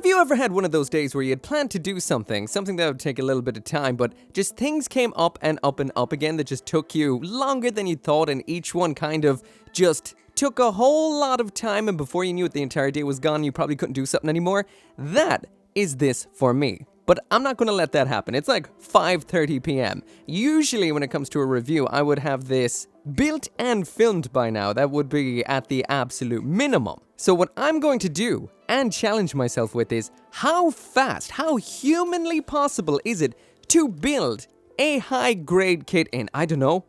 Have you ever had one of those days where you had planned to do something that would take a little bit of time, but just things came up and up and up again that just took you longer than you thought, and each one kind of just took a whole lot of time, and before you knew it, the entire day was gone, you probably couldn't do something anymore? That is this for me. But I'm not going to let that happen. It's like 5:30 p.m. Usually when it comes to a review, I would have this built and filmed by now. That would be at the absolute minimum. So what I'm going to do and challenge myself with is how fast, how humanly possible is it to build a high-grade kit in, I don't know,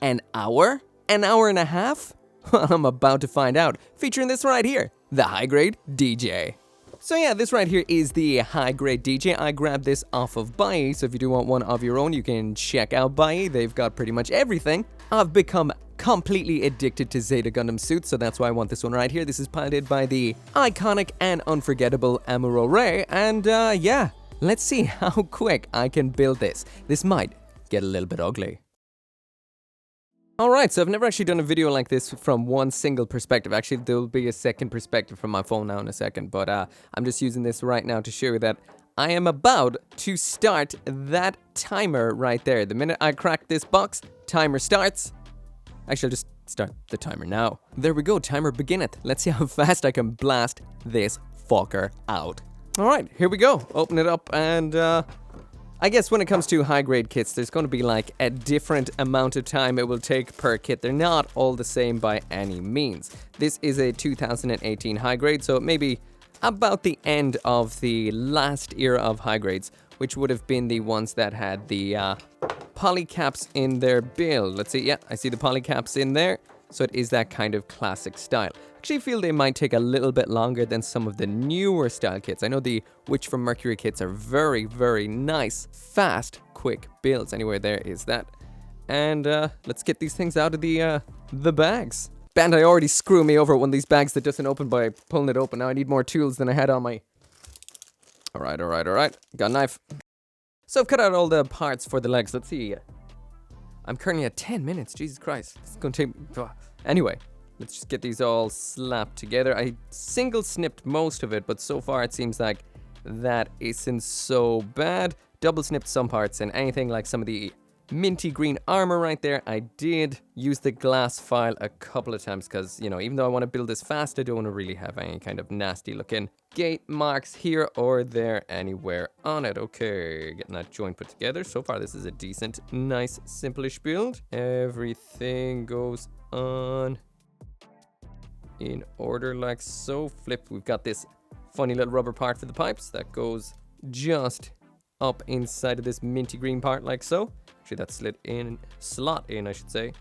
an hour? An hour and a half? Well, I'm about to find out. Featuring this right here, the high-grade DJ. So yeah, this right here is the high-grade DJ. I grabbed this off of Bai, so if you do want one of your own, you can check out Bai. They've got pretty much everything. I've become completely addicted to Zeta Gundam suits, so that's why I want this one right here. This is piloted by the iconic and unforgettable Amuro Ray, and yeah, let's see how quick I can build this. This might get a little bit ugly. Alright, so I've never actually done a video like this from one single perspective. Actually, there'll be a second perspective from my phone now in a second, but I'm just using this right now to show you that I am about to start that timer right there. The minute I crack this box, timer starts. Actually, I'll just start the timer now. There we go, timer beginneth. Let's see how fast I can blast this fucker out. Alright, here we go. Open it up and I guess when it comes to high-grade kits, there's going to be like a different amount of time it will take per kit. They're not all the same by any means. This is a 2018 high-grade, so it may be about the end of the last era of high-grades, which would have been the ones that had the Polycaps in their build. Let's see, yeah, I see the Polycaps in there. So it is that kind of classic style. I actually feel they might take a little bit longer than some of the newer style kits. I know the Witch from Mercury kits are very, very nice, fast, quick builds. Anyway, there is that. And let's get these things out of the bags. Bandai already screwed me over with one of these bags that doesn't open by pulling it open. Now I need more tools than I had on my... Alright. Got a knife. So I've cut out all the parts for the legs. Let's see. I'm currently at 10 minutes. Jesus Christ. It's going to take... Anyway, let's just get these all slapped together. I single snipped most of it, but so far it seems like that isn't so bad. Double snipped some parts, and anything like some of the minty green armor right there, I did use the glass file a couple of times because, you know, even though I want to build this fast, I don't want to really have any kind of nasty looking gate marks here or there anywhere on it. Okay, getting that joint put together. So far, this is a decent, nice, simplish build. Everything goes on in order like so. Flip, we've got this funny little rubber part for the pipes that goes just up inside of this minty green part like so. Actually, that slot in, I should say,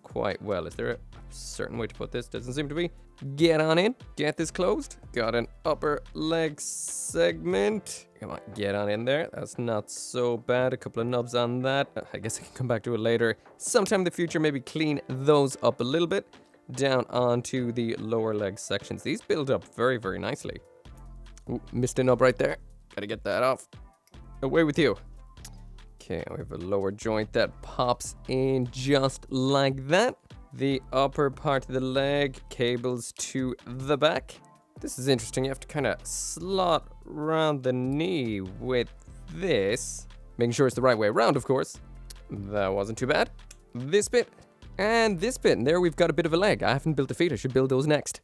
quite well. Is there a certain way to put this? Doesn't seem to be. Get on in, get this closed. Got an upper leg segment. Come on, get on in there. That's not so bad. A couple of nubs on that. I guess I can come back to it later. Sometime in the future, maybe clean those up a little bit. Down onto the lower leg sections. These build up very, very nicely. Ooh, missed a nub right there. Gotta get that off. Away with you. Okay, we have a lower joint that pops in just like that. The upper part of the leg cables to the back. This is interesting. You have to kind of slot around the knee with this. Making sure it's the right way around, of course. That wasn't too bad. This bit and this bit. And there we've got a bit of a leg. I haven't built the feet. I should build those next.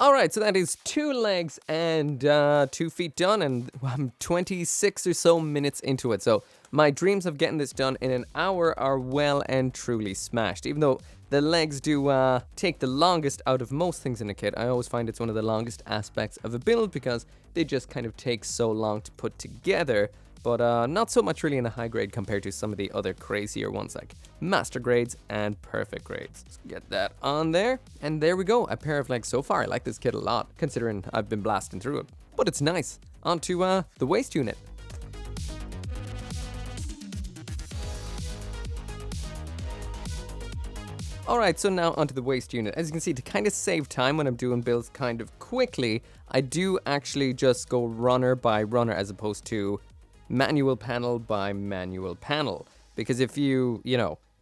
Alright, so that is 2 legs and 2 feet done, and I'm 26 or so minutes into it. So my dreams of getting this done in an hour are well and truly smashed. Even though the legs do take the longest out of most things in a kit, I always find it's one of the longest aspects of a build because they just kind of take so long to put together. But not so much really in a high grade compared to some of the other crazier ones like master grades and perfect grades. Let's get that on there. And there we go, a pair of legs so far. I like this kit a lot, considering I've been blasting through it. But it's nice. On to the waist unit. Alright, so now onto the waist unit. As you can see, to kind of save time when I'm doing builds kind of quickly, I do actually just go runner by runner as opposed to manual panel by manual panel. Because if you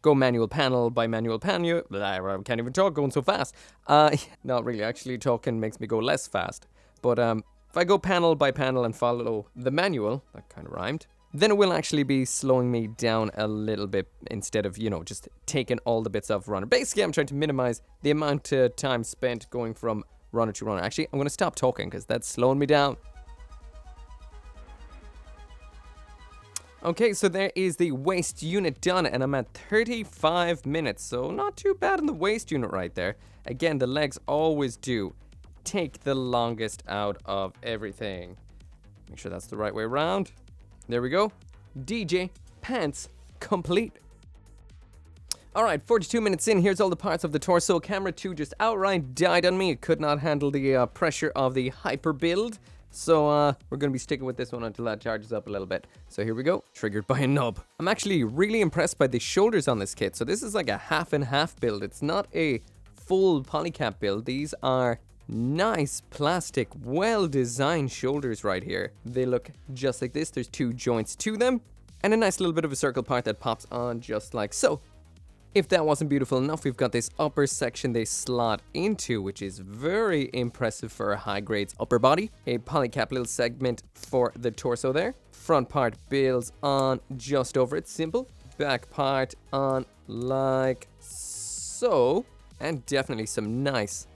go manual panel by manual panel. I can't even talk, going so fast. Not really, actually talking makes me go less fast. But if I go panel by panel and follow the manual, that kind of rhymed, then it will actually be slowing me down a little bit instead of, you know, just taking all the bits off runner. Basically, I'm trying to minimize the amount of time spent going from runner to runner. Actually, I'm going to stop talking because that's slowing me down. Okay, so there is the waist unit done, and I'm at 35 minutes, so not too bad in the waist unit right there. Again, the legs always do take the longest out of everything. Make sure that's the right way around. There we go. DJ pants complete. Alright, 42 minutes in. Here's all the parts of the torso. Camera 2 just outright died on me. It could not handle the pressure of the hyper build. So we're going to be sticking with this one until that charges up a little bit. So here we go. Triggered by a nub. I'm actually really impressed by the shoulders on this kit. So this is like a half and half build. It's not a full polycap build. These are nice plastic, well-designed shoulders right here. They look just like this. There's 2 joints to them and a nice little bit of a circle part that pops on just like so. If that wasn't beautiful enough, we've got this upper section they slot into, which is very impressive for a high grades upper body. A polycap little segment for the torso there. Front part builds on just over it, simple. Back part on like so, and definitely some nice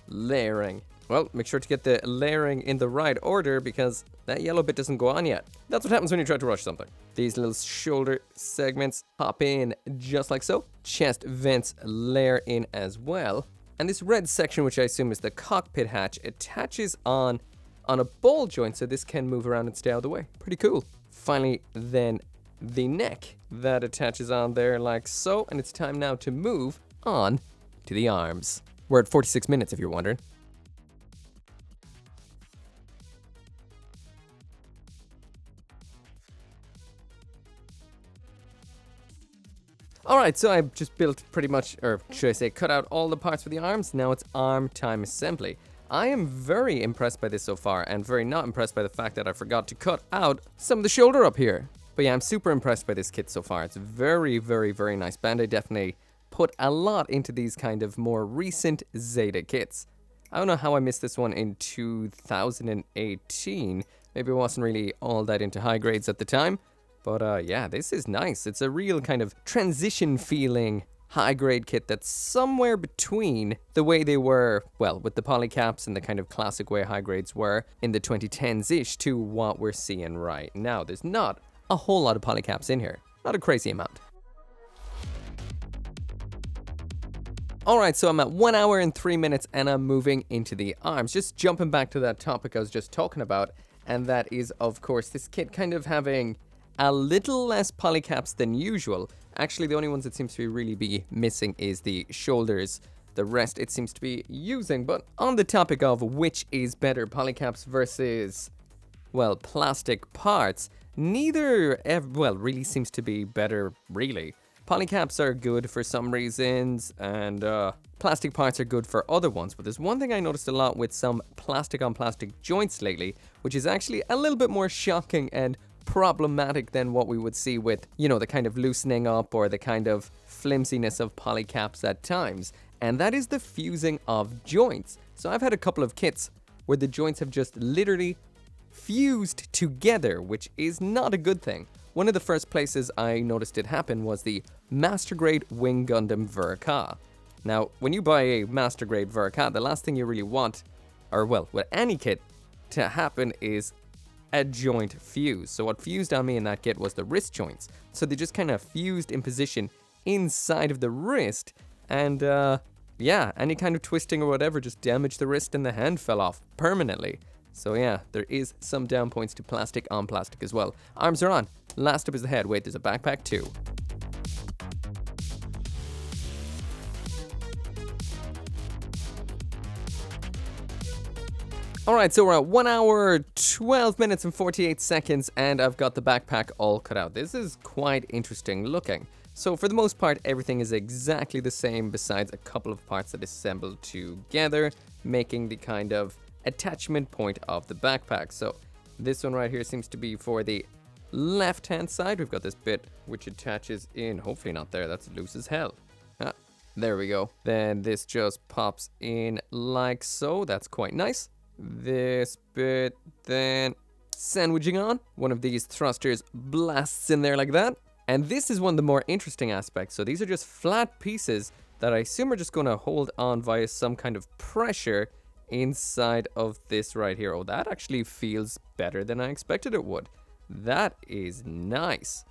layering. Well, make sure to get the layering in the right order because that yellow bit doesn't go on yet. That's what happens when you try to rush something. These little shoulder segments pop in just like so. Chest vents layer in as well. And this red section, which I assume is the cockpit hatch, attaches on a ball joint so this can move around and stay out of the way. Pretty cool. Finally, then the neck that attaches on there like so. And it's time now to move on to the arms. We're at 46 minutes if you're wondering. Alright, so I just built pretty much, or should I say cut out all the parts for the arms. Now it's arm time assembly. I am very impressed by this so far and very not impressed by the fact that I forgot to cut out some of the shoulder up here. But yeah, I'm super impressed by this kit so far. It's very, very, very nice. Bandai definitely put a lot into these kind of more recent Zeta kits. I don't know how I missed this one in 2018. Maybe I wasn't really all that into high grades at the time. But yeah, this is nice. It's a real kind of transition feeling high grade kit that's somewhere between the way they were, well, with the polycaps and the kind of classic way high grades were in the 2010s-ish to what we're seeing right now. There's not a whole lot of polycaps in here. Not a crazy amount. Alright, so I'm at 1 hour and 3 minutes and I'm moving into the arms. Just jumping back to that topic I was just talking about, and that is, of course, this kit kind of having a little less polycaps than usual. Actually, the only ones it seems to really be missing is the shoulders. The rest it seems to be using. But on the topic of which is better, polycaps versus, well, plastic parts, neither, really seems to be better, really. Polycaps are good for some reasons, and plastic parts are good for other ones. But there's one thing I noticed a lot with some plastic-on-plastic joints lately, which is actually a little bit more shocking and problematic than what we would see with, you know, the kind of loosening up or the kind of flimsiness of polycaps at times. And that is the fusing of joints. So I've had a couple of kits where the joints have just literally fused together, which is not a good thing. One of the first places I noticed it happen was the Master Grade Wing Gundam Verka. Now, when you buy a Master Grade Verka, the last thing you really want, or well, with any kit, to happen is a joint fuse. So what fused on me in that kit was the wrist joints. So they just kind of fused in position inside of the wrist, and yeah, any kind of twisting or whatever just damaged the wrist and the hand fell off permanently. So yeah, there is some down points to plastic on plastic as well. Arms are on. Last up is the head. Wait, there's a backpack too. Alright, so we're at 1 hour, 12 minutes and 48 seconds, and I've got the backpack all cut out. This is quite interesting looking. So for the most part, everything is exactly the same besides a couple of parts that assemble together, making the kind of attachment point of the backpack. So this one right here seems to be for the left-hand side, we've got this bit which attaches in. Hopefully not there. That's loose as hell. Ah, there we go. Then this just pops in like so. That's quite nice. This bit then sandwiching on. One of these thrusters blasts in there like that. And this is one of the more interesting aspects. So these are just flat pieces that I assume are just going to hold on via some kind of pressure inside of this right here. Oh, that actually feels better than I expected it would. That is nice.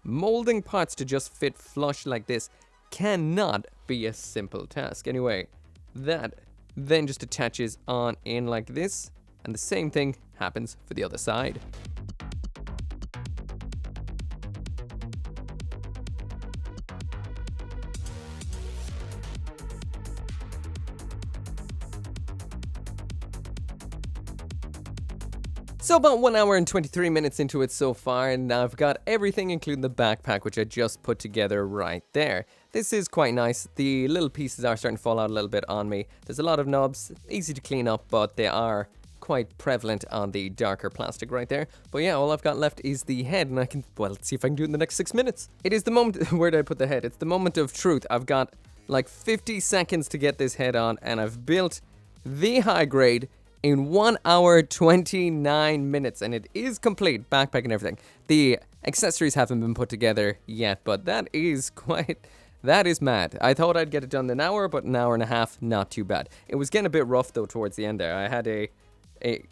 Molding parts to just fit flush like this cannot be a simple task. Anyway, that then just attaches on in like this, and the same thing happens for the other side. So about 1 hour and 23 minutes into it so far, and now I've got everything including the backpack, which I just put together right there. This is quite nice. The little pieces are starting to fall out a little bit on me. There's a lot of knobs, easy to clean up, but they are quite prevalent on the darker plastic right there. But yeah, all I've got left is the head, and I can, well, let's see if I can do it in the next 6 minutes. It is the moment, where did I put the head? It's the moment of truth. I've got like 50 seconds to get this head on, and I've built the high grade in 1 hour 29 minutes, and it is complete, backpack and everything. The accessories haven't been put together yet, but that is mad. I thought I'd get it done in an hour, but an hour and a half, not too bad. It was getting a bit rough though towards the end there. I had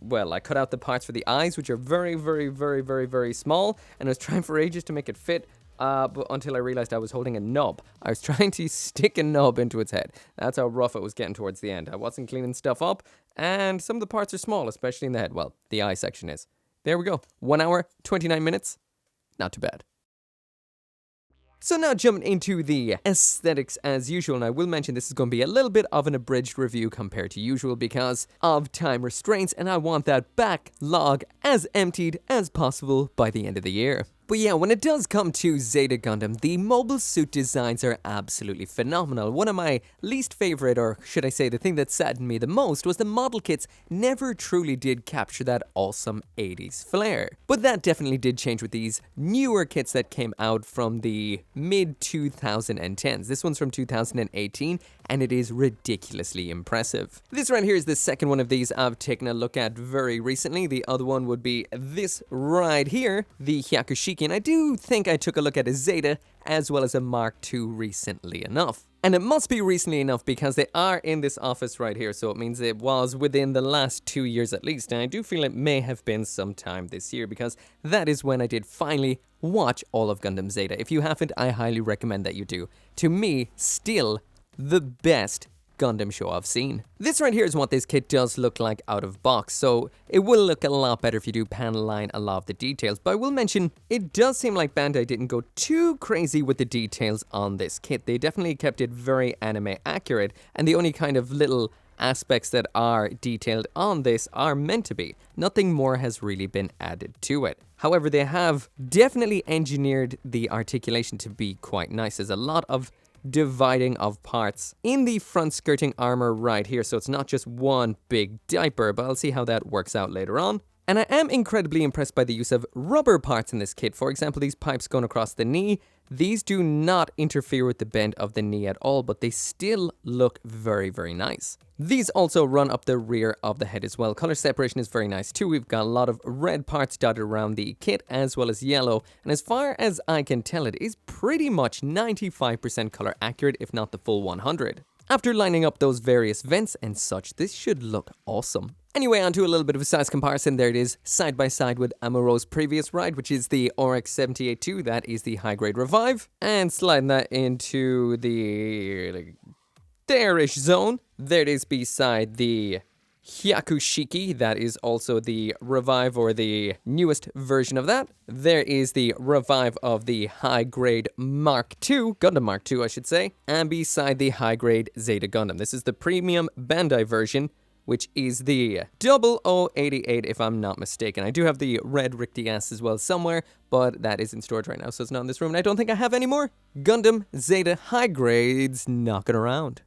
well, I cut out the parts for the eyes, which are very, very, very, very, very small, and I was trying for ages to make it fit. But until I realized I was holding a knob. I was trying to stick a knob into its head. That's how rough it was getting towards the end. I wasn't cleaning stuff up, and some of the parts are small, especially in the head. Well, the eye section is. There we go. 1 hour, 29 minutes. Not too bad. So now jumping into the aesthetics as usual, and I will mention this is going to be a little bit of an abridged review compared to usual because of time restraints, and I want that backlog as emptied as possible by the end of the year. But yeah, when it does come to Zeta Gundam, the mobile suit designs are absolutely phenomenal. One of my least favorite, or should I say the thing that saddened me the most, was the model kits never truly did capture that awesome 80s flair. But that definitely did change with these newer kits that came out from the mid-2010s. This one's from 2018, and it is ridiculously impressive. This right here is the second one of these I've taken a look at very recently. The other one would be this right here, the Hyakushiki, and I do think I took a look at a Zeta as well as a Mark II recently enough. And it must be recently enough because they are in this office right here, so it means it was within the last 2 years at least, and I do feel it may have been sometime this year because that is when I did finally watch all of Gundam Zeta. If you haven't, I highly recommend that you do. To me, still the best Gundam show I've seen. This right here is what this kit does look like out of box, so it will look a lot better if you do panel line a lot of the details, but I will mention it does seem like Bandai didn't go too crazy with the details on this kit. They definitely kept it very anime accurate, and the only kind of little aspects that are detailed on this are meant to be. Nothing more has really been added to it. However, they have definitely engineered the articulation to be quite nice. There's a lot of dividing of parts in the front skirting armor right here, so it's not just one big diaper, but I'll see how that works out later on. And I am incredibly impressed by the use of rubber parts in this kit. For example, these pipes going across the knee, these do not interfere with the bend of the knee at all, but they still look very, very nice. These also run up the rear of the head as well. Color separation is very nice too. We've got a lot of red parts dotted around the kit as well as yellow. And as far as I can tell, it is pretty much 95% color accurate, if not the full 100. After lining up those various vents and such, this should look awesome. Anyway, onto a little bit of a size comparison. There it is, side by side with Amuro's previous ride, which is the Oryx 78-2. That is the high-grade Revive. And sliding that into the there-ish zone. There it is beside the Hyakushiki. That is also the Revive, or the newest version of that. There is the Revive of the high-grade Mark II, Gundam Mark II, I should say. And beside the high-grade Zeta Gundam. This is the premium Bandai version, which is the 0088, if I'm not mistaken. I do have the red Rick S as well somewhere, but that is in storage right now, so it's not in this room, and I don't think I have any more Gundam Zeta high grades knocking around.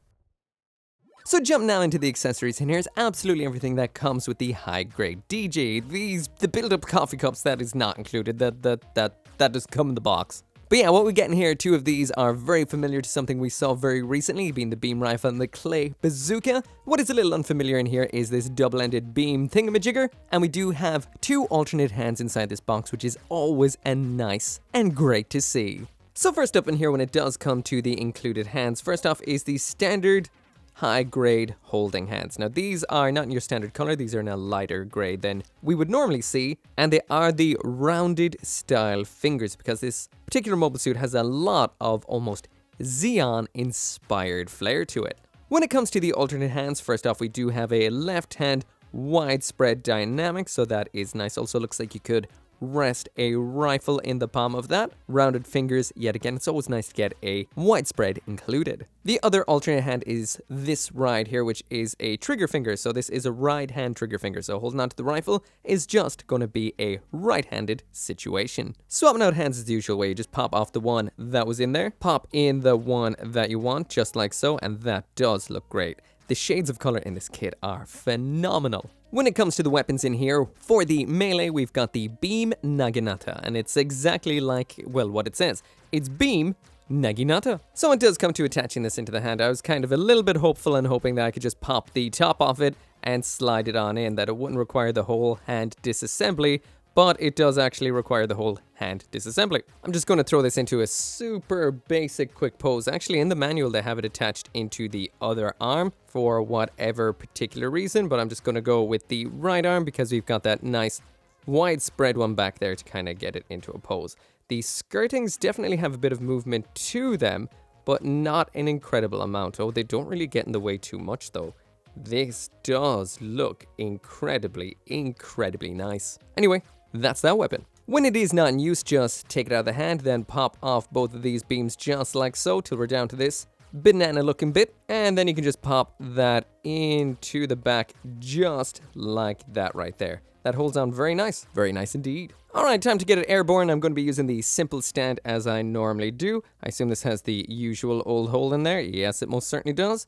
So jump now into the accessories, and here's absolutely everything that comes with the high-grade DJ. The build-up coffee cups, that is not included. That does come in the box. But yeah, what we get in here, two of these are very familiar to something we saw very recently, being the beam rifle and the clay bazooka. What is a little unfamiliar in here is this double-ended beam thingamajigger, and we do have two alternate hands inside this box, which is always a nice and great to see. So first up in here, when it does come to the included hands, first off is the standard high-grade holding hands. Now these are not in your standard color, these are in a lighter gray than we would normally see, and they are the rounded style fingers because this particular mobile suit has a lot of almost Xeon inspired flair to it. When it comes to the alternate hands, first off we do have a left hand widespread dynamic, so that is nice. Also looks like you could rest a rifle in the palm of that. Rounded fingers, yet again, it's always nice to get a widespread included. The other alternate hand is this right here, which is a trigger finger. So this is a right hand trigger finger. So holding onto the rifle is just going to be a right-handed situation. Swapping out hands is the usual way. You just pop off the one that was in there, pop in the one that you want, just like so, and that does look great. The shades of color in this kit are phenomenal. When it comes to the weapons in here, for the melee, we've got the Beam Naginata, and it's exactly like, well, what it says. It's Beam Naginata. So when it does come to attaching this into the hand, I was kind of a little bit hopeful and hoping that I could just pop the top off it and slide it on in, that it wouldn't require the whole hand disassembly, but it does actually require the whole hand disassembly. I'm just going to throw this into a super basic quick pose. Actually, in the manual, they have it attached into the other arm for whatever particular reason, but I'm just going to go with the right arm because we've got that nice widespread one back there to kind of get it into a pose. The skirtings definitely have a bit of movement to them, but not an incredible amount. Oh, they don't really get in the way too much though. This does look incredibly nice. Anyway, that's that weapon. When it is not in use, just take it out of the hand, then pop off both of these beams just like so till we're down to this banana looking bit, and then you can just pop that into the back just like that right there. That holds on very nice indeed. Alright, time to get it airborne. I'm going to be using the simple stand as I normally do. I assume this has the usual old hole in there. Yes, it most certainly does.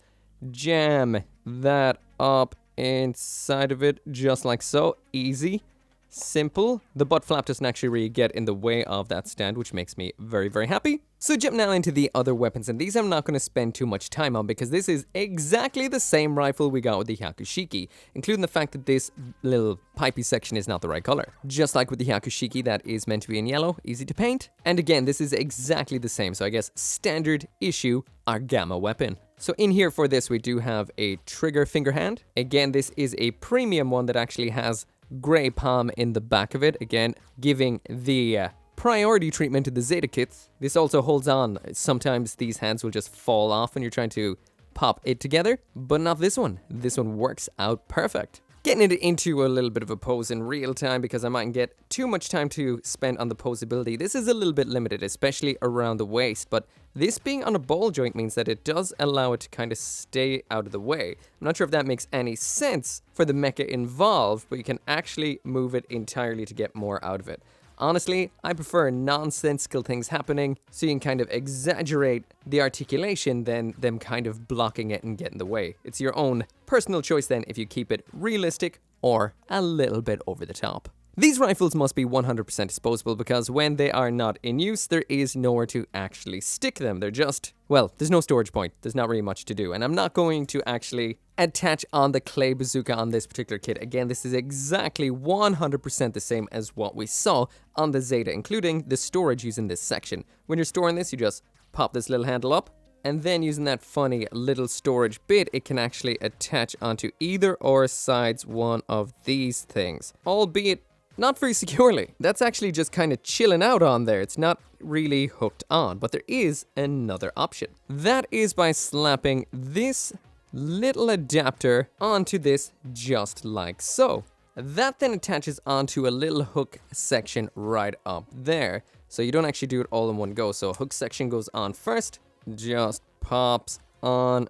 Jam that up inside of it just like so. Easy. Simple. The butt flap doesn't actually really get in the way of that stand, which makes me very happy. So jump now into the other weapons, and these I'm not going to spend too much time on because this is exactly the same rifle we got with the Hyakushiki, including the fact that this little pipey section is not the right color. Just like with the Hyakushiki, that is meant to be in yellow, easy to paint. And again, this is exactly the same, so I guess standard issue, our Gamma weapon. So in here for this, we do have a trigger finger hand. Again, this is a premium one that actually has gray palm in the back of it, again giving the priority treatment to the Zeta kits. This also holds on. Sometimes these hands will just fall off when you're trying to pop it together, but not this one. This one works out perfect. Getting it into a little bit of a pose in real time because I mightn't get too much time to spend on the posability. This is a little bit limited, especially around the waist, but this being on a ball joint means that it does allow it to kind of stay out of the way. I'm not sure if that makes any sense for the mecha involved, but you can actually move it entirely to get more out of it. Honestly, I prefer nonsensical things happening so you can kind of exaggerate the articulation than them kind of blocking it and getting in the way. It's your own personal choice then if you keep it realistic or a little bit over the top. These rifles must be 100% disposable because when they are not in use, there is nowhere to actually stick them. They're just, well, there's no storage point. There's not really much to do. And I'm not going to actually attach on the clay bazooka on this particular kit. Again, this is exactly 100% the same as what we saw on the Zeta, including the storage using this section. When you're storing this, you just pop this little handle up, and then using that funny little storage bit, it can actually attach onto either or sides one of these things, albeit not very securely. That's actually just kind of chilling out on there. It's not really hooked on, but there is another option. That is by slapping this little adapter onto this just like so. That then attaches onto a little hook section right up there. So you don't actually do it all in one go. So a hook section goes on first, just pops on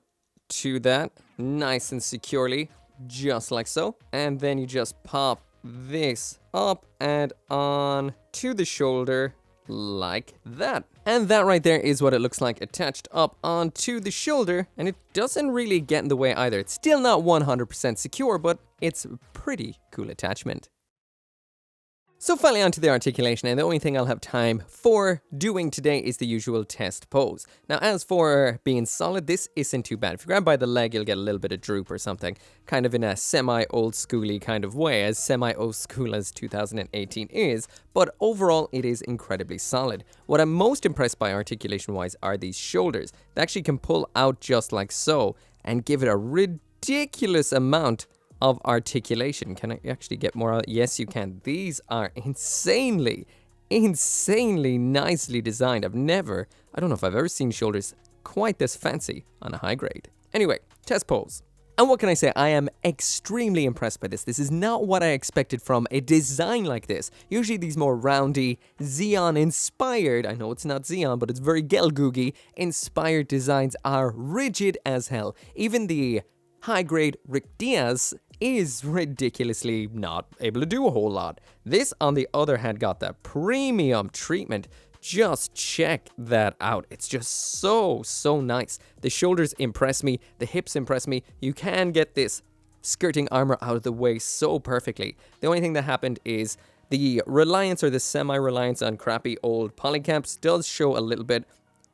to that nice and securely, just like so. And then you just pop this up and on to the shoulder like that. And that right there is what it looks like attached up onto the shoulder, and it doesn't really get in the way either. It's still not 100% secure, but it's a pretty cool attachment. So finally onto the articulation, and the only thing I'll have time for doing today is the usual test pose. Now as for being solid, this isn't too bad. If you grab by the leg, you'll get a little bit of droop or something, kind of in a semi-old schooly kind of way, as semi-old school as 2018 is, but overall it is incredibly solid. What I'm most impressed by articulation-wise are these shoulders. They actually can pull out just like so, and give it a ridiculous amount of articulation. Can I actually get more out? Yes, you can. These are insanely nicely designed. I don't know if I've ever seen shoulders quite this fancy on a high grade. Anyway, test pose. And what can I say? I am extremely impressed by this. This is not what I expected from a design like this. Usually these more roundy, Xeon inspired, I know it's not Xeon, but it's very Gelgoogy inspired designs are rigid as hell. Even the high-grade Rick Diaz is ridiculously not able to do a whole lot. This, on the other hand, got that premium treatment. Just check that out. It's just so nice. The shoulders impress me. The hips impress me. You can get this skirting armor out of the way so perfectly. The only thing that happened is the reliance or the semi-reliance on crappy old Polycaps does show a little bit,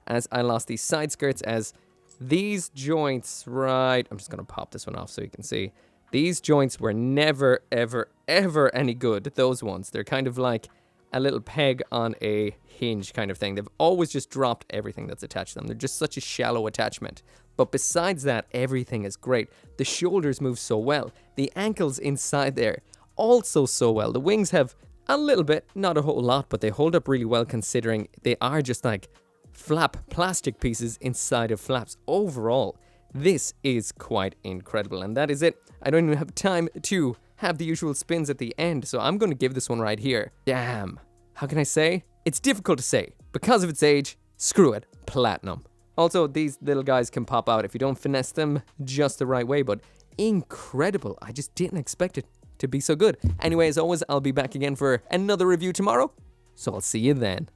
as I lost these side skirts, as these joints, right, I'm just going to pop this one off so you can see. These joints were never, ever any good. Those ones, they're kind of like a little peg on a hinge kind of thing. They've always just dropped everything that's attached to them. They're just such a shallow attachment. But besides that, everything is great. The shoulders move so well. The ankles inside there, also so well. The wings have a little bit, not a whole lot, but they hold up really well considering they are just like flap plastic pieces inside of flaps. Overall, this is quite incredible, and that is it. I don't even have time to have the usual spins at the end, so I'm going to give this one right here. Damn. How can I say? It's difficult to say. Because of its age, screw it, platinum. Also, these little guys can pop out if you don't finesse them just the right way, but incredible. I just didn't expect it to be so good. Anyway, as always, I'll be back again for another review tomorrow, so I'll see you then.